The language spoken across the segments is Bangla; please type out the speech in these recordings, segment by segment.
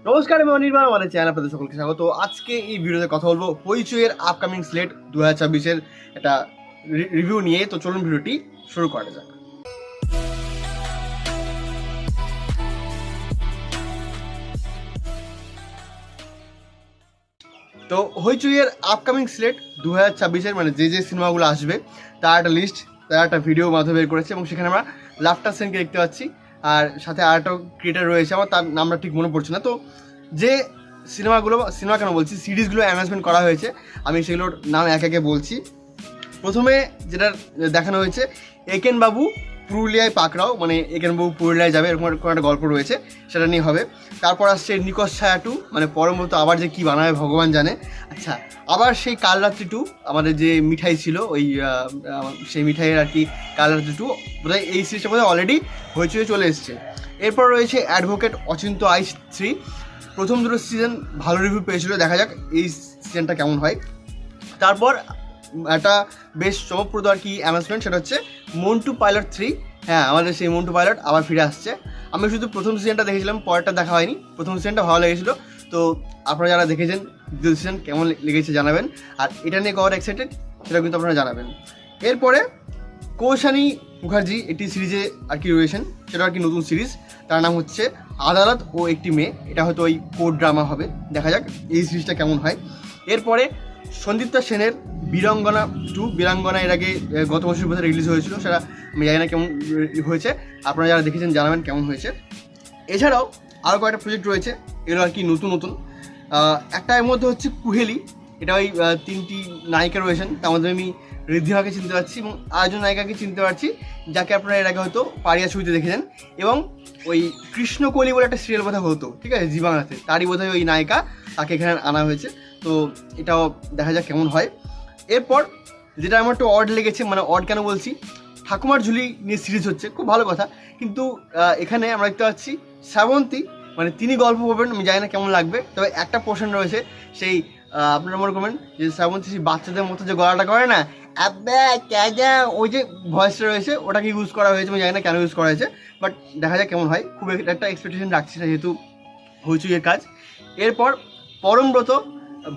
নমস্কার, আমি অনির্বাণ, আমাদের চ্যানেল আপনাদের সকলকে স্বাগত। আজকে এই ভিডিওতে কথা বলবো হইচইয়ের আপকামিং স্লেট 2024-এর একটা রিভিউ নিয়ে। তো চলুন ভিডিওটি শুরু করা যাক। তো হইচইয়ের আপকামিং স্লেট 2024-এর মানে যে সিনেমাগুলো আসবে তার একটা লিস্ট, তার একটা ভিডিও মাধ্যমে বের করেছে এবং সেখানে আমরা লাফটার সেনকে দেখতে পাচ্ছি। আর সাথে আর একটা ক্রিয়েটার রয়েছে, আমার তার নামটা ঠিক মনে পড়ছে না। তো যে সিনেমা কেন বলছি, সিরিজগুলো অ্যানাউন্সমেন্ট করা হয়েছে, আমি সেগুলোর নাম এক একে বলছি। প্রথমে যেটা দেখানো হয়েছে, একেন বাবু পুরুলিয়ায় পাকড়াও, মানে একেন বাবু পুরুলিয়ায় যাবে এরকম কোনো একটা গল্প রয়েছে, সেটা নিয়ে হবে। তারপর আসছে নিকশ ছায়া 2, মানে পরমত আবার যে কী বানাবে ভগবান জানে। আচ্ছা, আবার সেই কাল রাত্রি 2, আমাদের যে মিঠাই ছিল ওই সেই মিঠাইয়ের আর কি কাল রাত্রি 2, বোধহয় এই সিরিজটা বোধহয় অলরেডি হইচই চলে এসছে। এরপর রয়েছে অ্যাডভোকেট অচিন্ত আইস 3, প্রথম দুটো সিজন ভালো রিভিউ পেয়েছিল, দেখা যাক এই সিজনটা কেমন হয়। তারপর একটা বেশ চমকপ্রদ আর কি অ্যানাউন্সমেন্ট, সেটা হচ্ছে মন্টু পাইলট 3। হ্যাঁ, আমাদের সেই মন্টু পাইলট আবার ফিরে আসছে। আমি শুধু প্রথম সিজনটা দেখেছিলাম, পরেরটা দেখা হয়নি। প্রথম সিজনটা ভালো লেগেছিলো, তো আপনারা যারা দেখেছেন দ্বিতীয় সিজন কেমন লেগেছে জানাবেন। আর এটা নিয়ে কভার এক্সাইটেড সেটা কিন্তু আপনারা জানাবেন। এরপরে কৌশানী মুখার্জি একটি সিরিজে আর কি রয়েছেন, সেটা আর কি নতুন সিরিজ, তার নাম হচ্ছে আদালত ও একটি মেয়ে। এটা হয়তো ওই কোর্ট ড্রামা হবে, দেখা যাক এই সিরিজটা কেমন হয়। এরপরে সন্দীপ্তা সেনের বীরাঙ্গনা 2, বীরাঙ্গনা এর আগে গত বছর বোধহয় রিলিজ হয়েছিল, সেটা আমি জানি না কেমন হয়েছে, আপনারা যারা দেখেছেন জানাবেন কেমন হয়েছে। এছাড়াও আরও কয়েকটা প্রজেক্ট রয়েছে, এগুলো আর কি নতুন। একটা এর মধ্যে হচ্ছে কুহেলি, এটা ওই 3টি নায়িকা রয়েছেন, তার মধ্যে আমি ঋদ্ধিমাকে চিনতে পারছি এবং আরেকজন নায়িকাকে চিনতে পারছি, যাকে আপনারা এর আগে হয়তো পারিয়া ছবিতে দেখেছেন। এবং ওই কৃষ্ণকলি বলে একটা সিরিয়াল বোধহয় হতো, ঠিক আছে, জি বাংলাতে, তারই বোধহয় ওই নায়িকা, তাকে এখানে আনা হয়েছে। তো এটাও দেখা যাক কেমন হয়। এরপর যেটা আমার একটু অড লেগেছে, মানে অড কেন বলছি, ঠাকুমার ঝুলি নিয়ে সিরিজ হচ্ছে, খুব ভালো কথা, কিন্তু এখানে আমরা দেখতে পাচ্ছি শ্রাবন্তী, মানে তিনি গল্প করবেন, আমি জানি না কেমন লাগবে। তবে একটা পোর্শন রয়েছে, সেই আপনারা মনে করবেন যে শ্রাবন্তী সেই বাচ্চাদের মতো যে গলাটা করে না, ওই যে ভয়েসটা রয়েছে, ওটাকে ইউজ করা হয়েছে, আমি জানি না কেন ইউজ করা হয়েছে, বাট দেখা যাক কেমন হয়। খুব একটা এক্সপেকটেশন রাখছি না, যেহেতু হইচইয়ের কাজ। এরপর পরমব্রত,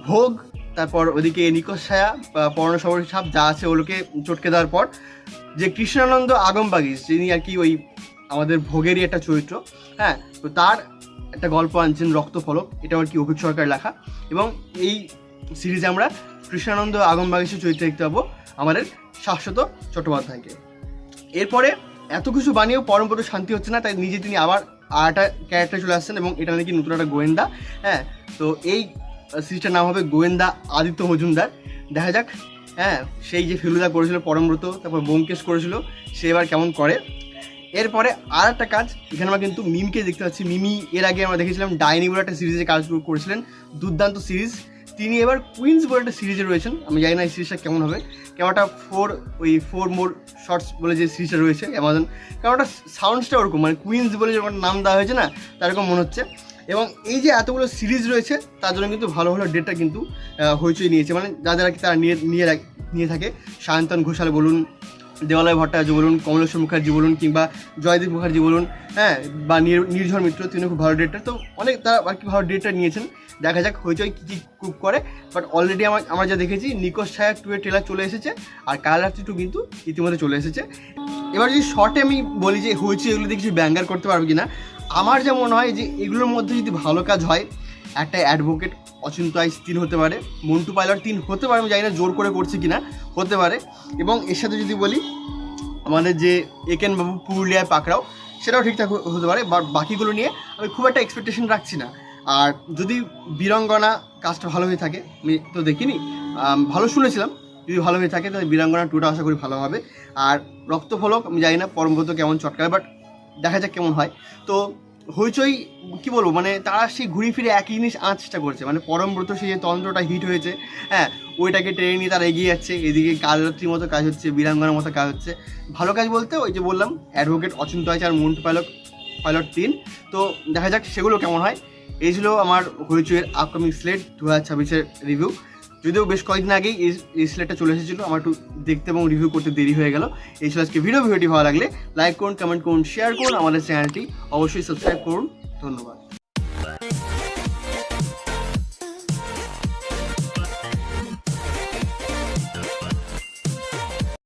ভোগ, তারপর ওদিকে নিকশ ছায়া, পর্ণসবর সাপ যা আছে ওগুলোকে চটকে দেওয়ার পর যে কৃষ্ণানন্দ আগমবাগিস, যিনি আর কি ওই আমাদের ভোগেরই একটা চরিত্র, হ্যাঁ, তো তার একটা গল্প আনছেন রক্তফলক, এটা আর কি অভিক সরকার লেখা। এবং এই সিরিজে আমরা কৃষ্ণানন্দ আগমবাগিসের চরিত্রে দেখতে পাবো আমাদের শাশ্বত চট্টোপাধ্যায়কে। এরপরে এত কিছু বানিয়েও পরমব্রত শান্তি হচ্ছে না, তাই নিজে তিনি আবার একটা ক্যারেক্টার চলে আসছেন এবং এটা নাকি নতুন একটা গোয়েন্দা। হ্যাঁ, তো এই সিরিজটার নাম হবে গোয়েন্দা আদিত্য মজুমদার। দেখা যাক, হ্যাঁ, সেই যে ফেলুদা করেছিল পরমব্রত, তারপর ব্যোমকেশ করেছিল, সে এবার কেমন করে। এরপরে আর একটা কাজ, এখানে আমরা কিন্তু মিমকে দেখতে পাচ্ছি। মিমি এর আগে আমরা দেখেছিলাম ডাইনি বলে একটা সিরিজে কাজ করেছিলেন, দুর্দান্ত সিরিজ। তিনি এবার কুইন্স বলে একটা সিরিজে রয়েছেন, আমি জানি না এই সিরিজটা কেমন হবে। কেমন একটা 4 মোর শর্টস বলে যে সিরিজটা রয়েছে অ্যামাজন, কেমন একটা সাউন্ডসটা ওরকম, মানে কুইন্স বলে যখন নাম দেওয়া হয়েছে না, তারকম মনে হচ্ছে। এবং এই যে এতগুলো সিরিজ রয়েছে, তার জন্য কিন্তু ভালো ভালো ডেটটা কিন্তু হইচই নিয়েছে, মানে যাদের আর কি তারা নিয়ে থাকে। সায়ন্তন ঘোষাল বলুন, দেওয়ালয় ভট্টাচার্য বলুন, কমলেশ্বর মুখার্জি বলুন, কিংবা জয়দীপ মুখার্জি বলুন, হ্যাঁ, বা নির্ঝর মিত্র, তিনি খুব ভালো ডেটটা, তো অনেক তারা আর কি ভালো ডেটটা নিয়েছেন। দেখা যাক হইচই কী কুক করে। বাট অলরেডি আমরা যা দেখেছি, নিকশ ছায়া 2 এর ট্রেলার চলে এসেছে, আর কাল রাত্রি 2 কিন্তু ইতিমধ্যে চলে এসেছে। এবার যদি শর্টে আমি বলি যে হইচই এগুলো দিয়ে কিছু ব্যাঙ্গার করতে পারবে কিনা, আমার যা মনে হয় যে এগুলোর মধ্যে যদি ভালো কাজ হয়, একটা অ্যাডভোকেট অচিন্ত আইস 3 হতে পারে, মন্টু পাইলট 3 হতে পারে, আমি জানি না জোর করে করছে কিনা, হতে পারে। এবং এর সাথে যদি বলি আমাদের যে একেন বাবু পুরুলিয়ায় পাকড়াও, সেটাও ঠিকঠাক হতে পারে। বাট বাকিগুলো নিয়ে আমি খুব একটা এক্সপেকটেশন রাখছি না। আর যদি বীরাঙ্গনা কাজটা ভালো হয়ে থাকে, আমি তো দেখিনি, ভালো শুনেছিলাম, যদি ভালো হয়ে থাকে তাহলে বীরাঙ্গনা 2টা আশা করি ভালো হবে। আর রক্তফলক আমি জানি না পরমব্রত কেমন চটকায়, বাট দেখা যাক কেমন হয়। তো হইচই কী বলবো, মানে তারা সেই ঘুরে ফিরে একই জিনিস আনার চেষ্টা করছে, মানে পরমব্রত সেই যে তন্ত্রটা হিট হয়েছে, হ্যাঁ, ওইটাকে টেনে নিয়ে তারা এগিয়ে যাচ্ছে। এদিকে কাল রাত্রির মতো কাজ হচ্ছে, বীরাঙ্গনার মতো কাজ হচ্ছে। ভালো কাজ বলতে ওই যে বললাম অ্যাডভোকেট অচিন্ত আইস আর মন্টু পাইলট 3, তো দেখা যাক সেগুলো কেমন হয়। এই ছিল আমার হইচইয়ের আপকামিং স্লেট 2026-এর রিভিউ। যদিও বেশ কয়েকদিন আগেই এই স্লেটটা চলে এসেছিলো, আমার একটু দেখতে এবং রিভিউ করতে দেরি হয়ে গেল। এই ছিল আজকে ভিডিওটি ভালো লাগলে লাইক করুন, কমেন্ট করুন, শেয়ার করুন, আমাদের চ্যানেলটি অবশ্যই সাবস্ক্রাইব করুন। ধন্যবাদ।